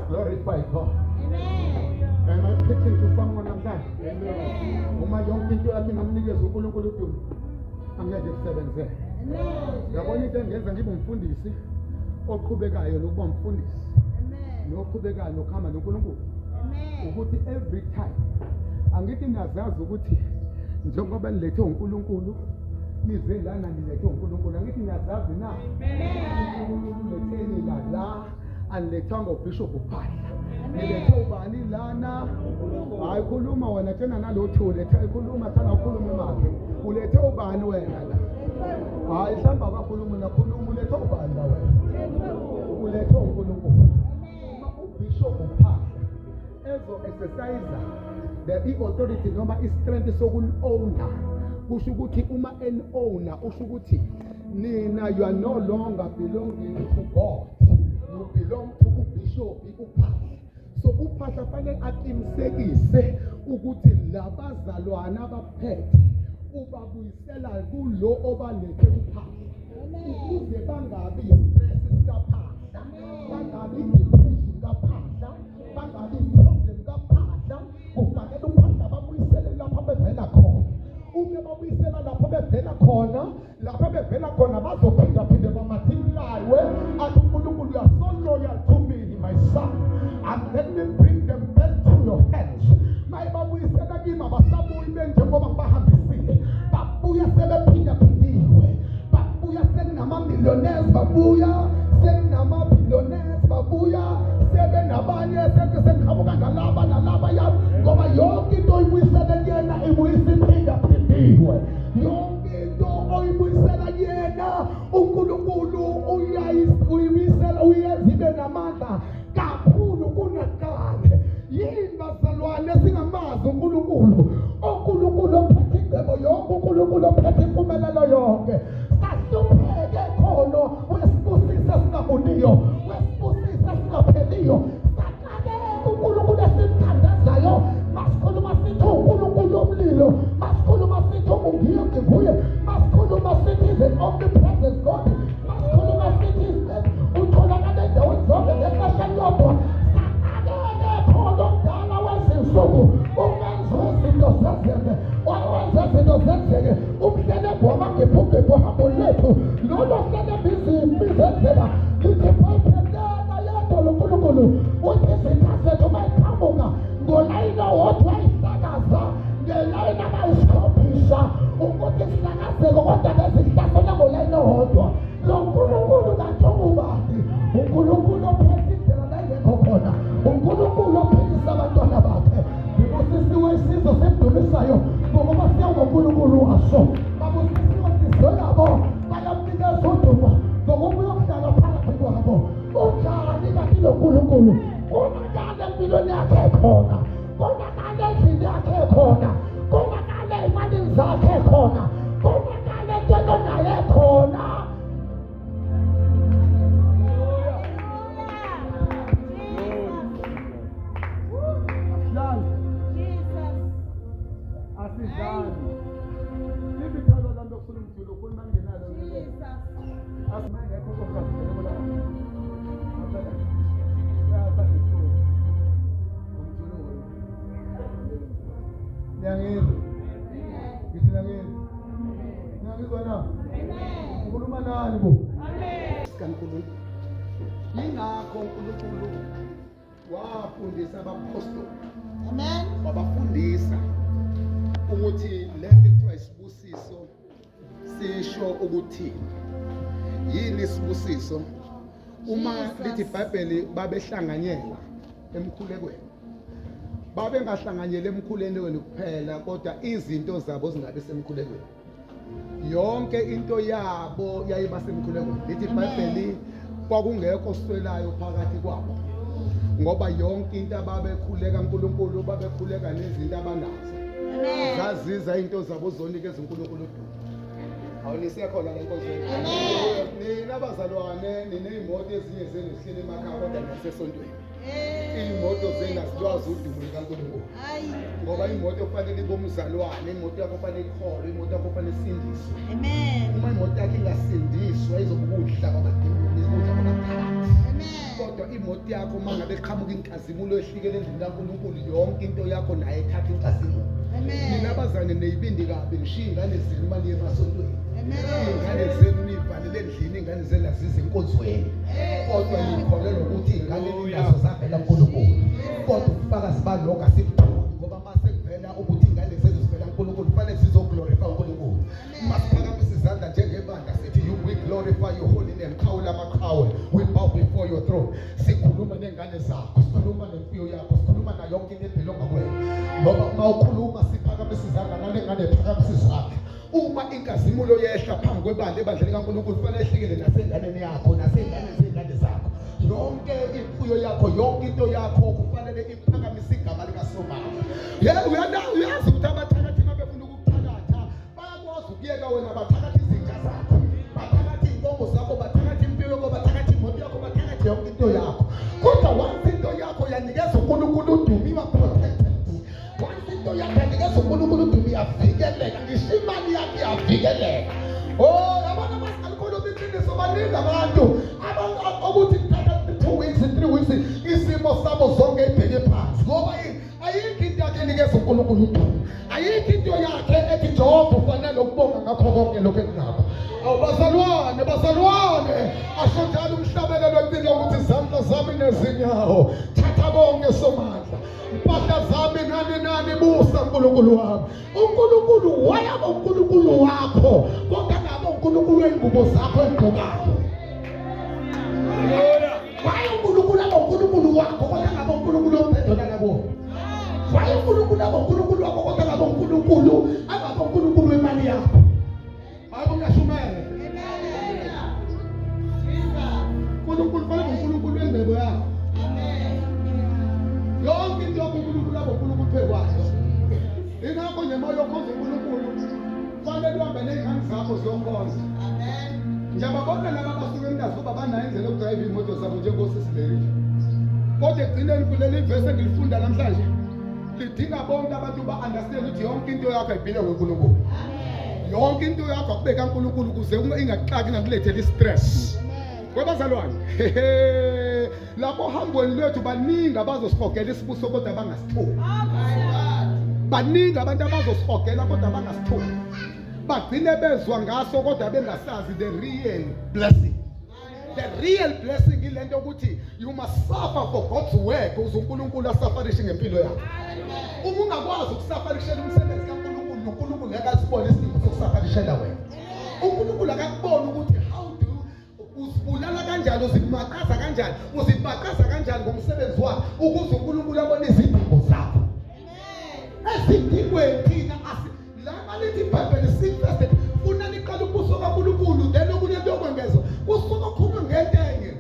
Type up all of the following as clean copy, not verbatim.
Glorify God. Am I preaching to someone namhlanje? Uma yonke into yami ngamnikeza uNkulunkulu udumo, angeke kusebenze. Yabona into engenza ngibe umfundisi oqhubekayo nokuba umfundisi. Noqhubekayo nokuhamba noNkulunkulu. Ukuthi every time angithi niyazazi ukuthi njengoba nilethe uNkulunkulu nize lana nilethe uNkulunkulu, angithi niyazazi na uNkulunkulu letheni la anilethanga uBishop uphahla. Nilethe ubani lana? Hayi khuluma wena, tshena nalothu ulethe, khuluma thana ukhulume makhe. Ulethe ubani wena la? Hayi hlamba kakhuluma nakhuluma, ulethe ubani la wena? Ulethe uNkulunkulu. Uma uBishop uphahla ezo exercise the authority noma istrength sokun-owner, kusho ukuthi uma en-owner usho ukuthi nina you are no longer belonging to God, you belong to uBishop uphahla. So uphahla fanele aqinisekise ukuthi labazalwana abaphethe ubabuyisela kulo obalethe uphahla, ukuze bangabi stress sikaphahla, bangabi depression kaphahla, bangabi problem kaphahla. Kufanele uphahla babuyisele lapho bevela khona. Uma babuyisela lapho bevela khona, lapho bevela khona bazophinda phinde bamathimlawe athi uNkulunkulu, you are so loyal to me my son, and let me bring them back to your hands. Mayibabuyisela kimi abasabuyi benjengoba ngibahambisile, babuya sebephinda phindiwe, babuya sekunama-millionaires, babuya sekunama-billionaires, babuya sebenabanye sekuqhamuka nalaba nalaba ya, ngoba yonke into oyibuyisela kuyena ibuyisa iphinda phindiwe. Yonke into oyibuyisela kuyena uNkulunkulu uyibuyisela, uyezibe namandla kakhulu kunaqala. Yini bazalwane singamazi uNkulunkulu? uNkulunkulu ophethe ingcebo yonke, uNkulunkulu ophethe impumelelo yonke. Sahlupheke khona wesibusisa singabuniyo, wesibusisa singapheliyo. Saxakeka uNkulunkulu esimthandazayo, masikhuluma sithi uNkulunkulu omlilo, masikhuluma sithi ungiyo nguye, masikhuluma sithi is an omnipresent God, masikhuluma sithi utholakala endaweni zonke ngexesha lodwa. Saxakeka khona omdala wezinsuku, umenzi wezinto zenzeke, owenza izinto zenzeke, umhlelebhu wamangephugebhu hambo lethu, lolo hlelebhu izimbi zenzeka. Lithi phephelana yedwa loNkulunkulu uthi izitha zethu mayiqhamuka ngolayini owodwa ayihlakaza, ngelayini abayisikhombisa, ukuthi sihlakazeke kodwa bezihlasela ngolayini owodwa. Lo Nkulunkulu kanti ungubani? uNkulunkulu ophethe indlela la ingekho khona, uNkulunkulu ophilisa abantwana bakhe. Ngibusisiwe isizwe semdumisayo ngoba siyawuNkulunkulu waso. Babusisiwe inhliziyo yabo, bayamnikeza udumo ngokuba uyokudala phakathi kwabo. Unjani kanti lo Nkulunkulu? Konakala empilweni yakhe khona, konakala endlini yakhe khona, konakala ey'malini zakhe khona, konakala entweni onaye khona. Asizani libithalo lami lokufuna umjulo ukhuluma ngenalo asimangekho komkhathi ngoba Nyangeni. Ngithi nyangeni. Ngiyakuzwa na? Ukhuluma nani bo? Amen. Kankulunkulu. Yingakho uNkulunkulu wafundisa abapostoli. Amen. Wabafundisa ukuthi le nto ekuthiwa isibusiso sisho ukuthi yini isibusiso. Uma lithi iBhayibheli babehlanganyela emkhulekweni, babengahlanganyela emkhulekweni kuphela, kodwa izinto zabo zingabe semkhulekweni. Yonke into yabo yayiba semkhulekweni. Lithi iBhayibheli kwakungekho oswelayo phakathi kwabo, ngoba yonke into ababekhuleka uNkulunkulu, babekhuleka nezinto abanazo. Zaziza into zabo zonikeza uNkulunkulu udumo. Awunisekhona la enkozweni. Nina abazalwane niney'moto ezinye zenu zihleli emakhaya kodwa nasesontweni. Iy'moto zenu azilwazi udumo likaNkulunkulu. Ngoba imoto kufanele ibe umzalwane, imoto yakho kufanele ikholwe, imoto yakho kufanele isindiswe. Uma imoto yakho ingasindiswa izoba ukudla kwamadimoni, ukudla kwamaphakathi. kodwa imoto yakho mangabe iqhamuka inkazimulo ehlikele endlini kaNkulunkulu yonke into yakho naye ethatha inkazimulo. Mina abazane neyibindi kabi ngishiya ingane zenu manje emasontweni. Ingane zenu nivalele endlini, ingane zenu azize enkonzweni. Kodwa ngikholelwa ukuthi ingane ninazo zavela kuNkulunkulu. Kodwa ubufakazi balokho asibuthola ngoba mase kuvela ukuthi ingane zenu zivela kuNkulunkulu kufanele zizoglorify uNkulunkulu. Masiphakamisa izandla njengebandla sithi we glorify your holy name. Khawula amaqhawe, we bow before your throne. Sikhuluma nengane zakho, sikhuluma nemfuyo yakho, sikhuluma nayo yonke into ebhilonga kuwena. Ngoba uma ukhuluma siphakamisa izandla nale ngane iphakamisa izandla. Uma inkazimulo yehla phambi kwebandla ebandleni kaNkulunkulu kufanele ehlikele nasenganeni yakho, nasengane zengane zakho. Yonke imfuyo yakho, yonke into yakho kufanele iphakamise igama likaSomama. Uyazi ukuthi abathakathi mabefuna ukukuthakatha bayakwazi ukuyeka wena bathakathi izinja zakho, bathakathi inkomo zakho, bathakathi imfuyo yakho, bathakathi imoto yakho, bathakathi yonke into yakho. Kodwa once into yakho yanikeza uNkulunkulu udumo, iba protected. Once into yakho yanikeza uNkulunkulu udumo, iyavikeleka, ngisho imali yakho iyavikeleka. Abantu abasikhona beqiniso baningi abantu ukuthi 2 weeks 3 weeks isimo sabo zonke ibheke phansi ngoba ayikho into yakhe enikeza uNkulunkulu udumo. Ayikho into yakhe ethi Jehova ufanele ukubonga ngakho konke lokho ekunakho. Bazalwane asho njalo umhlabelelo ecina ukuthi izandla zami nezinyawo thatha konke somandla, impahla zami nani busa uNkulunkulu wami. uNkulunkulu wayabo uNkulunkulu wakho kodwa ngabe uNkulunkulu wengubo zakho egqokayo. Waye uNkulunkulu uNkulunkulu wakho kodwa ngabe uNkulunkulu omphendula nabo. Waye uNkulunkulu wakho kodwa ngabe uNkulunkulu angabe uNkulunkulu wemali yakho. Ayibongashumele. uNkulunkulu fanele uNkulunkulu wengcebo yakho. Yonke into uNkulunkulu uNkulunkulu phekwayo. Ingakho njengoba yokhonza uNkulunkulu fanele uhambe nezingane zakho ziyonkonza. Njengoba bonke laba basuke emndazi kuba banayo indlela yokudrayiva imoto zabo njengosisi Lerich. Kodwa ekugcineni kuleli verse engilifunda namhlanje lidinga bonke abantu ba-understand ukuthi yonke into yakho ayibhile kuNkulunkulu. Yonke into yakho akubeka uNkulunkulu ukuze ingakuxaki ingakuletheli stress. Kwabazalwane lapho hambweni lwethu baningi abazosihogela isibuso kodwa bangasitholi. Baningi abantu abazosihogela kodwa bangasitholi. Bagcine bezwa ngaso kodwa bengasazi the real blessing. The real blessing ilento ukuthi you must suffer for God's work ukuze uNkulunkulu asafarishe ngempilo yakho. Uma ungakwazi ukusafarishela umsebenzi kaNkulunkulu, uNkulunkulu ngeke asibone isidingo sokusafarishela wena. uNkulunkulu akakubona ukuthi uzibulala kanjani, uzimakaza kanjani, uzibhaqaza kanjani ngomsebenzi wakho ukuze uNkulunkulu abone izidingo zakho. Ezidingweni thina la malithi iBhayibheli sifeste funa niqala ubuso kaNkulunkulu then okunye into yokwengezwa kusuka khona ngentenge.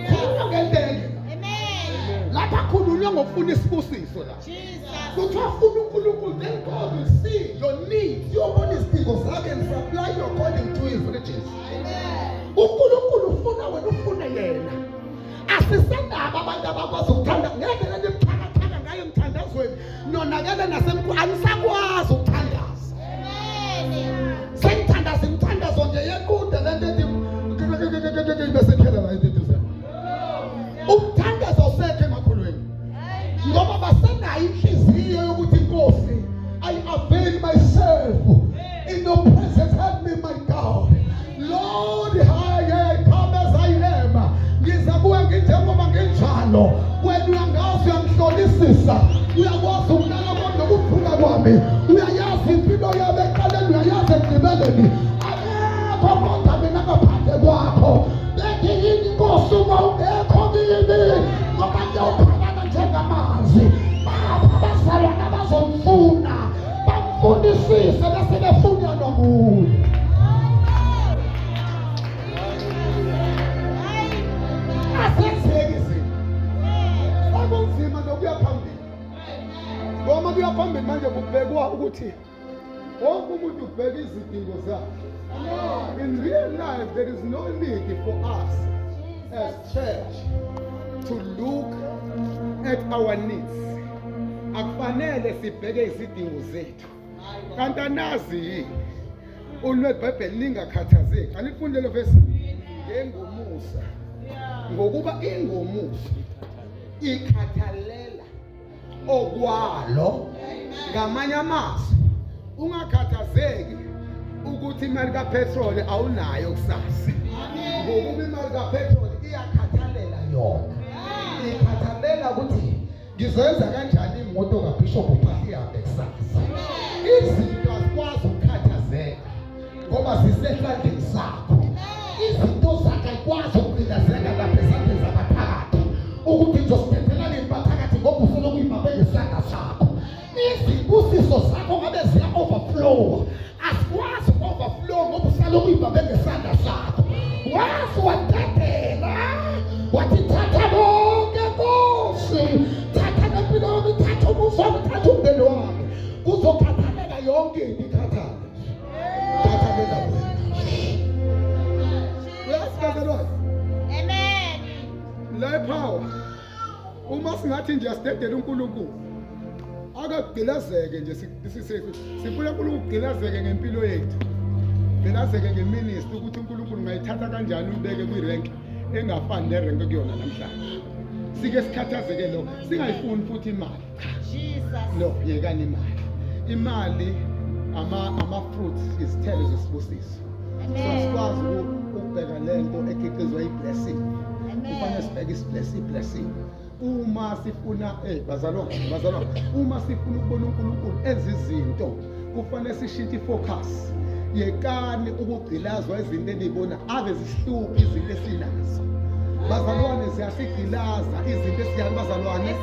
Khona ngentenge. Amen. Lapha khulunywa ngokufuna isibusiso la. Jesus. Kuthiwa funa uNkulunkulu then God will see your needs, yobona izidingo zakhe and supply you according to his riches. Amen. uNkulunkulu ufuna wena ufune yena. Asisendaba abantu abakwazi ukuthanda ngeke nemthakathaka ngayo emthandazweni nonakele nasemkhulu anisakwazi ukuthandaza. Amen. Sengithandaza imthandazo nje yekude lento ethi bese phela la into zami. Ukuthandaza usethe emakhulweni. Ngoba basenayo inhliziyo yokuthi Nkosi I avail myself in your presence, help me my God. Lord, I come as I am. Ngizakuya nginjengoba nginjalo. Wena uyangazi uyangihlolisisa. Uyakwazi ukunaka kwami nokuphula kwami. Uyayazi impilo yami eqaleni, uyayazi ekugqibeleni. Akekho kodwa mina ngaphandle kwakho. Bethi yini Nkosi uma ungekho kimi? Ngoba ngiyawuphakama njengamanzi. Bapha abazalwane abazomfuna bamfundisise bese befuna nomunye. Akunzima nokuya phambili. Ngoba kuya phambili manje kubhekwa ukuthi wonke umuntu ubheka izidingo zakhe. In real life there is no need for us as church to look at our needs. Akufanele sibheke izidingo zethu. Kanti anazi ulweBhayibheli lingakhathazeki. Anifundele verse ngengomusa ngokuba ingomuso ikhathalela okwalo. Ngamanye amazwi ungakhathazeki ukuthi imali kapetroli awunayo kusasa, ngokuba imali kapetroli iyakhathalela yona. Ikhathalela ukuthi ngizoyenza kanjani imoto kaBishop ihambe kusasa. Izinto azikwazi ukukhathazeka ngoba zisehlandleni sakho. Izinto zakho ayikwazi ukukhathazeka lapha esandleni zabaphakathi ukuthi ngizosithethelana impaphakathi ngoba ufuna ukuyibambe ngesandla sakho. Izibusiso zakho ngabe ziya overflow, asikwazi overflow ngoba usala ukuyibambe ngesandla sakho. Wazi wathathela wathi thatha bonke Nkosi, thatha nempilo yami, thatha umuzi wami, thatha umndeni wami, kuzokhathalela yonke into ikhathale. Khathalela wena. Uyasizakala. Amen. La power uma singathi nje asitendele uNkulunkulu akagqilazeke nje sifuna uNkulunkulu ugqilazeke ngempilo yethu, gqilazeke ngeministry ukuthi uNkulunkulu ngayithatha kanjani umbeke kwirank engafani nerank kuyona namhlanje. Sike sikhathazeke lokho, singayifuni futhi imali. Jesus. No, yekani imali. Imali ama-fruits, izithelo zesibusiso. So asikwazi ukubheka lento ekhiqizwa i-blessing. Kufanele sibheke i-blessing. Uma sifuna bazalwane, uma sifuna ukubona uNkulunkulu enza izinto, kufanele sishintshe ifocus. Yekani ukugqilazwa izinto enibona ave zisihluphi izinto esinazo. Bazalwane siyasigqilaza izinto esiyani bazalwane.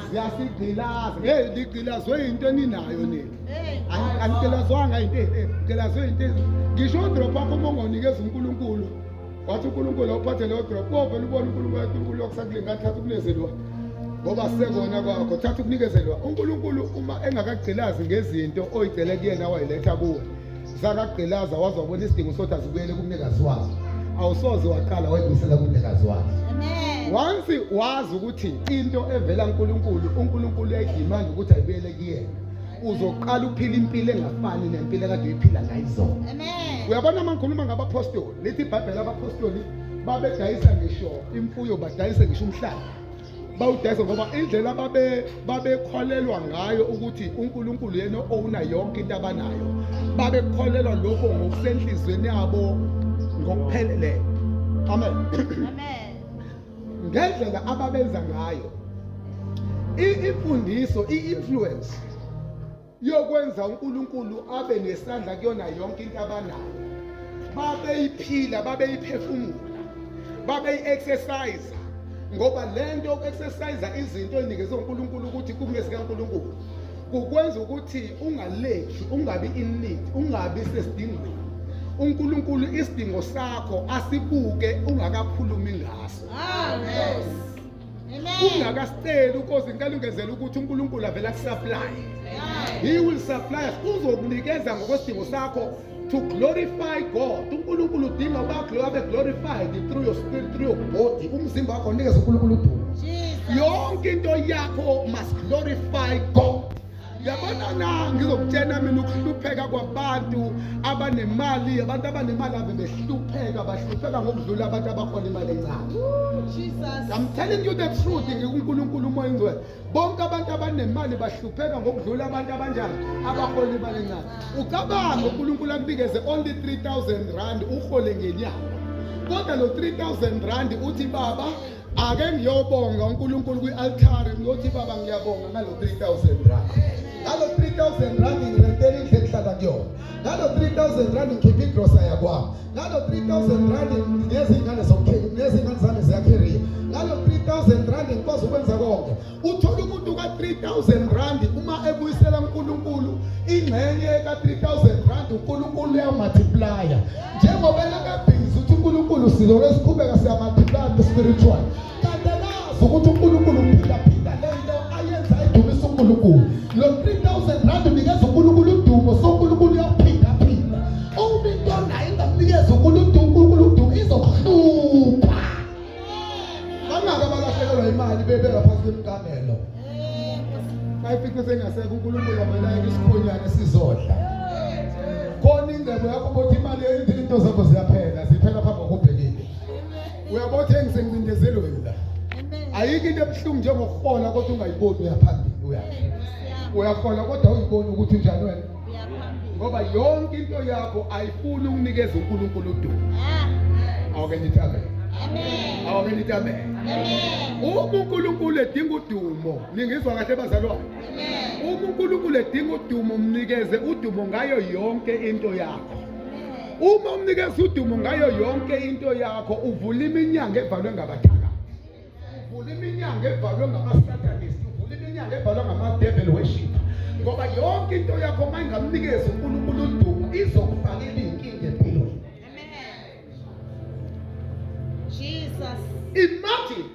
Siyasigqilaza. Ligqilazwe into eninayo nini. Angigqilazwanga into ngilazwe into. Ngisho udrop wakho mongonikeza uNkulunkulu. Wathi uNkulunkulu awuphathe lo drop. Ubone uNkulunkulu yokusakulinga thatha ukunezelwa. Ngoba sekona kwakho thatha ukunikezelwa. uNkulunkulu uma engakagqilazi ngezinto oyicele kuyena wayiletha kuwe. Zakagqilaza wazobona isidingo sothi azibuyele kumnikazi wazo. Awusoze waqala wayibuyisela kumnikazi wazo. Amen. Once wazi ukuthi into evela uNkulunkulu uyayidimanda ukuthi ayibuyele kuyena, uzoqala uphila impilo engafani nempilo ekade uyiphila ngayizona. Amen. Uyabona uma ngikhuluma ngabapostoli, lithi iBhayibheli abapostoli babedayisa ngisho imfuyo, badayisa ngisho umhlaba. Bawudayisa ngoba indlela babekholelwa ngayo ukuthi uNkulunkulu yena owuna yonke into abanayo. Babekholelwa lokho ngokusenhlizweni yabo ngokuphelele. Amen. Amen. Ngendlela ababenza ngayo, imfundiso, i-influence yokwenza uNkulunkulu abe nesandla kuyona yonke into abanayo, babeyiphila, babeyiphefumula, babeyi-exercise. Ngoba lento yoku-exercise izinto ey'nikezwe uNkulunkulu ukuthi kungesikaNkulunkulu kukwenza ukuthi ungalekhi, ungabi in need, ungabi sesidingweni. uNkulunkulu isidingo sakho asibuke ungakakhulumi ngaso. Amen. Ungakasiteli ukoze ngicela ungezela ukuthi uNkulunkulu avela kusupply. He will supply us. Uzokunikeza ngokwesidingo sakho to glorify God. uNkulunkulu udinga uba abe glorified through your spirit, through your body. Umzimba wakho unikeza uNkulunkulu udumo. Yonke into yakho must glorify God. Yabona na ngizokutshena mina ukuhlupheka kwabantu abanemali, abantu abanemali ave behlupheka, bahlupheka ngokudlula abantu abakhona imali encane. Jesus. I'm telling you the truth, ngikuNkulunkulu umoya ingcwele. Bonke abantu abanemali bahlupheka ngokudlula abantu abanjani abakhona imali encane. Ucabanga uNkulunkulu akunikeze only 3,000 rand uhole ngenyanga. Kodwa lo 3,000 rand uthi baba ake ngiyobonga uNkulunkulu kwi-altar, ngiyothi baba ngiyabonga ngalo 3,000 rand. Ngalo 3,000 rand ngirentela indlu engihlala kuyona. Ngalo 3,000 rand ngikhipha igrosa yakwami. Ngalo 3,000 rand nezingane nezingane zami ziyakheriya. Ngalo 3,000 rand ngikwazi ukwenza konke. Uthola umuntu ka 3,000 rand uma ebuyisela uNkulunkulu ingxenye ka 3,000 rand uNkulunkulu uyamultiplya. Njengoba lekabhizi uthi uNkulunkulu sizoke siqhubeka siyamultiplya spiritual. Kanti nazi ukuthi uNkulunkulu uphila lento ayenza idumisa uNkulunkulu. Lo 3,000 rand unikeza uNkulunkulu udumo, so uNkulunkulu uyaphinda. Uma into nayo ingamnikeza uNkulunkulu udumo izokuhlupha. Bangaka balahlekelwa imali bebengaphansi kwemkamelo. Bayifica sengasekho uNkulunkulu abayeke isikhonyane sizodla. Khona ingcebo yakho bothi imali into zakho ziyaphela, ziphela phambi kokubhekile. Uyabothe ngisengithi ayikho into ebuhlungu njengokuhola kodwa ungayiboni uyaphambili uyahola kodwa uyiboni ukuthi njani wena ngoba yonke into yakho ayifuni ukunikeza uNkulunkulu udumo. Awuke nithi amen. Awuke nithi amen. Uma uNkulunkulu edinga udumo, ningizwa kahle bazalwane? Uma uNkulunkulu edinga udumo, umnikeze udumo ngayo yonke into yakho. Uma umnikeza udumo ngayo yonke into yakho, uvula iminyango evalwe ngabathakathi, uvula iminyango evalwe ngama-Satanists, uvula iminyango evalwe ngama-devil worship. Ngoba yonke into yakho uma ingamnikeza uNkulunkulu udumo, izokufakela inkinga empilweni. Jesus. Imagine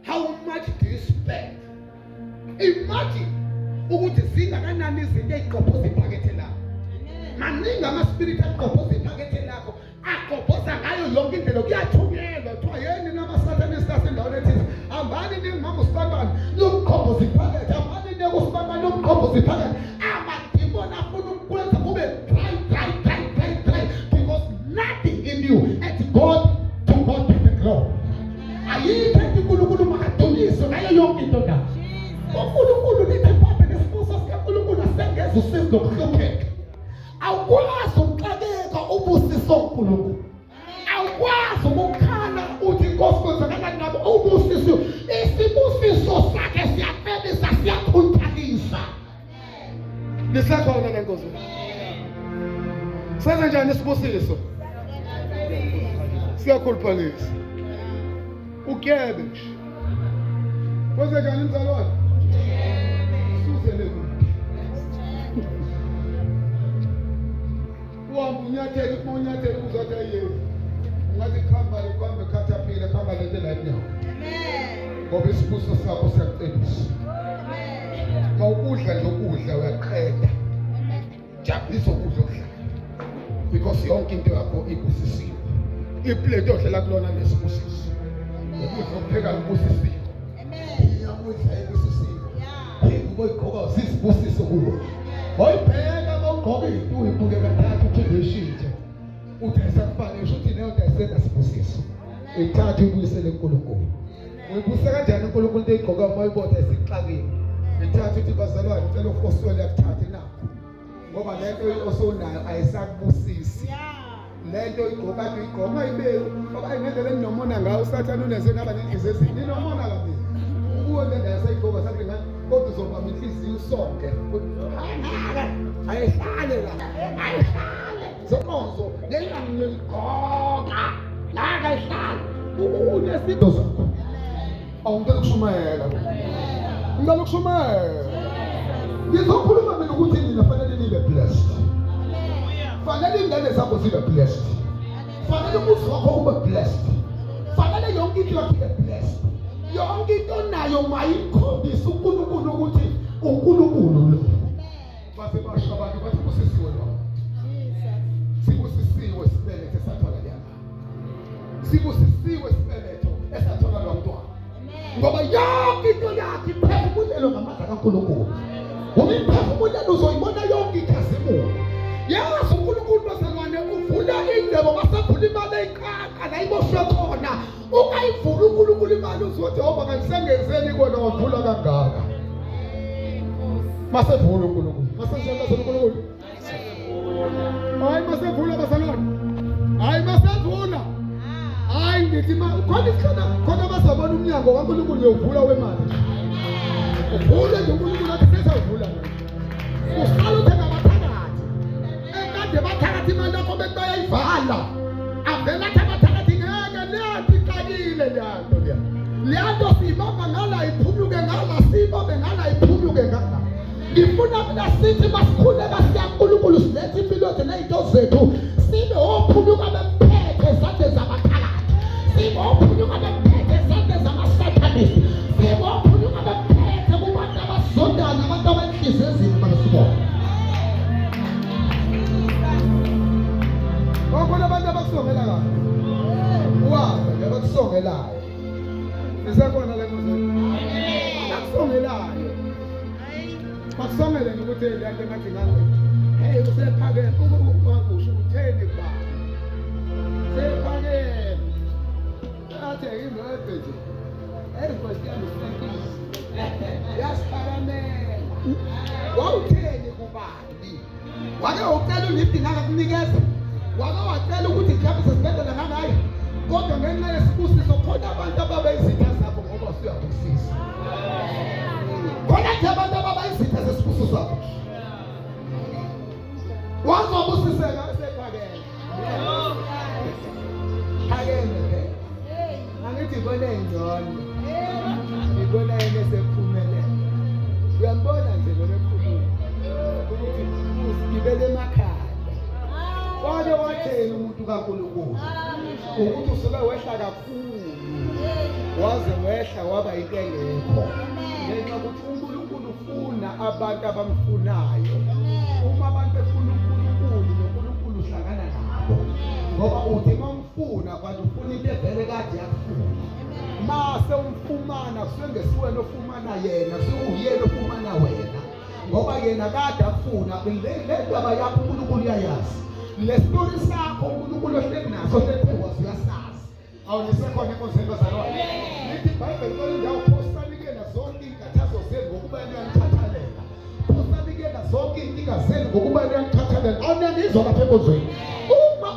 how much do you spend? Imagine ukuthi zingakanani izinto eziqophoza iphakethe lakho. Maningi ama-spirit aqophoza iphakethe lakho, aqophoza ngayo yonke indlela. Kuyathunyelwa kuthiwa yeni nama-Satanists asendaweni ethize, hambani ningumama usibambane niyokuqophoza iphakethe, hambani niyokusibambane niyokuqophoza iphakethe. Amadimoni afuna ukukwenza kube dry because nothing in you at God to God be the glory. Ayikho uNkulunkulu makadunyiswe ngayo yonke into yakho. uNkulunkulu nithi phambi nesibuso sikaNkulunkulu asengeza usizo lokuhlupheka. Awukwazi ukuxakeka ubusiso uNkulunkulu. Awukwazi ukukhala uthi Nkosi kwenzakalani nabo ubusiso. Isibusiso sakhe siyafebisa, siyakhuthalisa. Nisakhona le Nkosi. Senze njani isibusiso? Siyakhuluphalisa. Ukebe nje. Kwenze njani mzalwane? Susele kude. Uhambe unyathele, uma unyathele uzothi ayeni. Ungathi khamba khathapile, khamba lento la enyawo. Ngoba isibuso sakho siyakucebisa. Ma ukudla nje ukudla uyaqeda. Jabulisa ukudla okudla. Because yonke into yakho ibusisiwe. Iplate odlela kulona lesibusiso. Ukudla okupheka ubusisiwe. Iyakudla ibusisiwe. Uboyigqoka sisibusiso kubo. Oyibheka mawugqoka into uyibuke kathathu uphinde uyishintshe. Uthi asakufanele ukuthi leyo nto ayisenza sibusiso. Ithathe uyibuyisele uNkulunkulu. Uyibuyisa kanjani uNkulunkulu into eyigqoka uma uyibona isixakile? Ithathe uthi bazalwane ngicela ukufoswele yakuthathe nakho. Ngoba lento osonayo ayisakubusisi. Lento igqoka igqoka ibewu. Baba ngendlela eninomona ngayo uSathane uneze naba nenhliziyo ezini. Ninomona kabi. Ubuye le ndawo sayigqoka sathi ngani kodwa uzobamba inhliziyo usonke. Ayihlale la. Ayihlale. Zonke lengangigqoka. La kayihlala. Unesinto zakho. Awungeke kushumayela. Ngicela ukushumayela. Ngizokhuluma mina ukuthi nina fanele nibe blessed. Fanele ingane zakho zibe blessed. Fanele umuzi wakho ube blessed. Fanele yonke into yakho ibe blessed. Yonke into nayo mayikhombise uNkulunkulu ukuthi uNkulunkulu lo. Base basho abantu bathi kusisiwe lo. Sibusisiwe sibelethe satholakala. Sibusisiwe sibelethe esathola lo mntwana. Ngoba yonke into yakho iphefumulelo ngamandla kaNkulunkulu. Uma iphefumulelo uzoyibona yonke ikhazimula. Yazi uNkulunkulu bazalwane uvula indlebe basavula imali eyiqaqa la iboshwe khona. Ungayivula uNkulunkulu imali uzothi Jehova kangisengezeni kona wavula kangaka. Masevula uNkulunkulu. Masevula uNkulunkulu. Hayi masevula bazalwane. Hayi masevula. Hayi ngithi khona isikhala khona bazabona umnyango kaNkulunkulu uyovula wemali. Uvule nje uNkulunkulu athi sesavula. Uhlala uthenga abathakathi. Ekade bathakathi imali yakho bekubayivala. Avela abathakathi ngeke leyanto iqalile leyanto leya. Leyanto sibamba ngala iphumuke ngala sibambe ngala iphumuke ngala. Ngifuna mina sithi masikhuleka siya uNkulunkulu silethe impilo yethu nezinto zethu. Sibe ophumuka bemphethe ezandle zabathakathi. Sibe ophumuka bemphethe ezandle zama-Satanists. Sibe ophumuka bemphethe kubantu abazondayo nabantu abanhliziyo ezini basibona. Bakhona abantu abakusongela kahle. Wazi abakusongelayo. Isakhona le nkosi. Abakusongelayo. Bakusongele ukuthi leyanto engathi ngawe. Hey usephakeme ukusho ukutheni ba. Sephakeme. Athi ngimephe nje. Nkosi yami sisenkini. Yasiphakamela. Wawutheni kubani? Wake ucela ulifti ngakakunikeza. Wake wacela ukuthi mhlawumbe sesibhedlela nganayo. Kodwa ngenxa yesibusiso khona abantu ababayizitha zakho ngoba usuyabusisa. Khona nje abantu ababayizitha zesibusiso sakho. Wazobusiseka esephakeme. Phakeme. Angithi ibona ingcono. Ibona yena esephumelela. Uyambona nje lo bekhuluma. Ukuthi usigibele emakhaya. Wake wathena umuntu kaNkulunkulu. Ukuthi usuke wehla kakhulu. Waze wehla waba into engekho. Ngenxa ukuthi uNkulunkulu ufuna abantu abamfunayo. Uma abantu befuna uNkulunkulu, noNkulunkulu uhlangana nabo. Ngoba uthi mamfuna abantu ufuna into evele kade yakufuna. Mase umfumana kusuke ngesiwena ofumana yena, sewuyena ofumana wena. Ngoba yena kade afuna le ndaba yakho uNkulunkulu uyayazi. Le story sakho uNkulunkulu ohleli naso sethuwa siyasazi. Awunisekhona enkonzweni kazalwane. Lithi iBhayibheli kule ndawo posanikela zonke inkathazo zenu ngokuba niyangikhathalela. Posanikela zonke inkinga zenu ngokuba niyangikhathalela. Awunangizwa lapha enkonzweni. Uma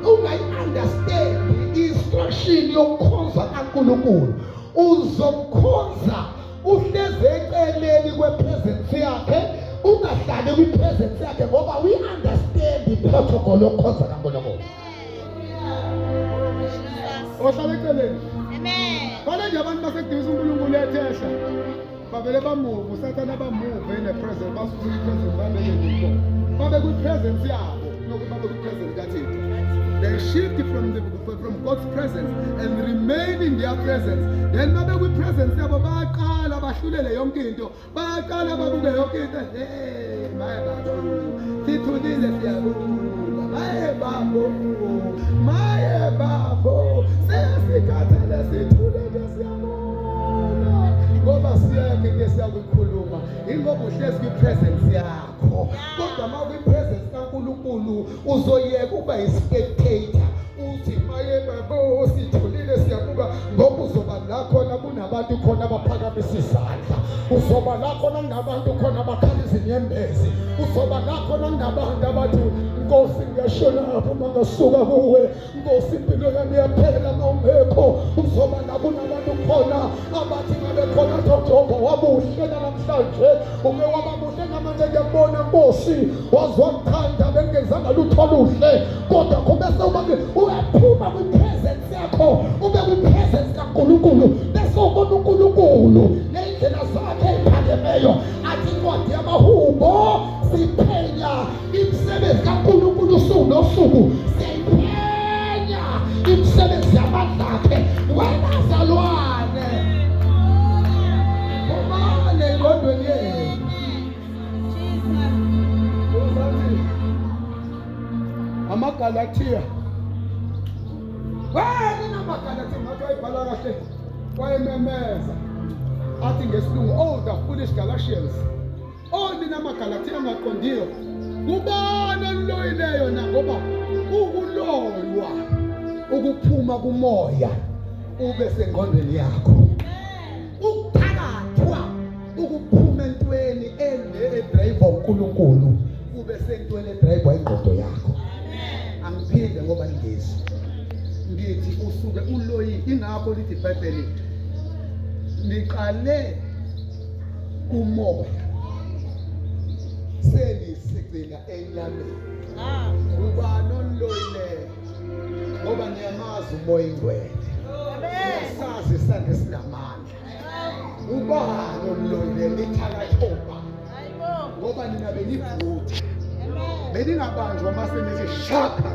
ungayi-understand i-instruction yokukhonza kaNkulunkulu, uzomkhonza uhlezi eceleni kwepresence yakhe, ungahlali kwipresence yakhe ngoba we understand i-protocol yokukhonza kaNkulunkulu. Ohlala eceleni. Amen. Khona nje abantu baseduze uNkulunkulu ethehla. Bavele bamuve, uSathane bamuve in the presence, basusa i-presence babeke kubo. Babe kwi-presence yabo, nokuthi babe kwi-presence kaThixo. They shift from God's presence and remain in their presence. Then babe kwi-presence yabo bayaqala bahlulele yonke into. Bayaqala babuke yonke into. Hey, maye babo. Sithulile siyabonga. Maye babo. Sesikhathele sithulile siyabonga. Ngoba siyake ke siyakukhuluma. Ingoba uhlezi kwi-presence yakho. Kodwa uma kwi-presence kaNkulunkulu uzoyeka ukuba yi-spectator. Uthi maye babo sithulile siyabuka ngoba uzoba la khona kunabantu khona abaphakamisa izandla. Uzoba la khona kunabantu khona abakhala izinyembezi. Uzoba la khona kunabantu abathi Nkosi ngiyashona lapho mangasuka kuwe. Nkosi impilo yami iyaphela mawungekho. Uzoba la kunabantu khona abathi ngabe khona Jehova wabuhle namhlanje. Ume wababuhle ngamanje ngiyabona Nkosi wazwangithanda bengezanga lutho oluhle. Kodwa kubese uyaphuma kwi-presence yakho ube kwi-presence kaNkulunkulu bese ubona uNkulunkulu nendlela zakhe eziphakemeyo. Athi incwadi yamaHubo siphenya imisebenzi kaNkulunkulu usuku nosuku. Siphenya imisebenzi yamandla akhe. Wena zalwane umane engqondweni yenu. AmaGalathiya amagalathiya ngathi wayibhala kahle wayememeza athi ngesilungu, oh the foolish Galatians, oh nina amaGalathiya angaqondiyo, kubani oniloyileyo na? Ngoba ukuloywa ukuphuma kumoya ube sengqondweni yakho, ukuthakathwa ukuphuma entweni edrive uNkulunkulu ube sentweni edrive ingqondo yakho. Angiphinde ngoba ngizwe ngithi usuke uloyi. Ingakho lithi iBhayibheli niqale kumoya senisigcina enyameni. Ubani oniloyileyo? Ngoba niyamazi umoya ingcwele, niyasazi isandla esinamandla. Ubani oniloyileyo? Nithakathopha ngoba nina benivutha, beningabanjwa mase nithi shaka.